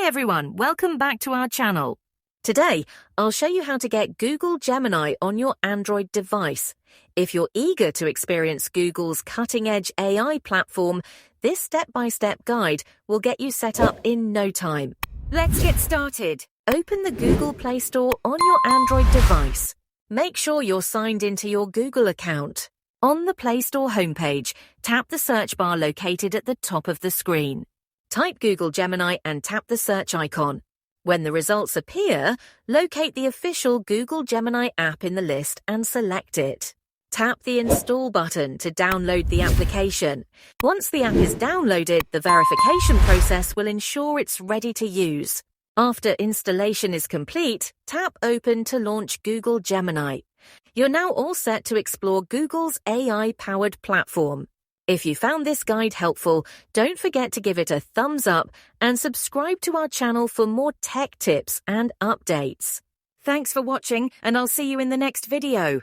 everyone, welcome back to our channel. Today, I'll show you how to get Google Gemini on your Android device. If you're eager to experience Google's cutting-edge AI platform, this step-by-step guide will get you set up in no time. Let's get started. Open the Google Play Store on your Android device. Make sure you're signed into your Google account. On the Play Store homepage, tap the search bar located at the top of the screen. Type Google Gemini and tap the search icon. When the results appear, locate the official Google Gemini app in the list and select it. Tap the Install button to download the application. Once the app is downloaded, the verification process will ensure it's ready to use. After installation is complete, tap Open to launch Google Gemini. You're now all set to explore Google's AI-powered platform. If you found this guide helpful, don't forget to give it a thumbs up and subscribe to our channel for more tech tips and updates. Thanks for watching, and I'll see you in the next video.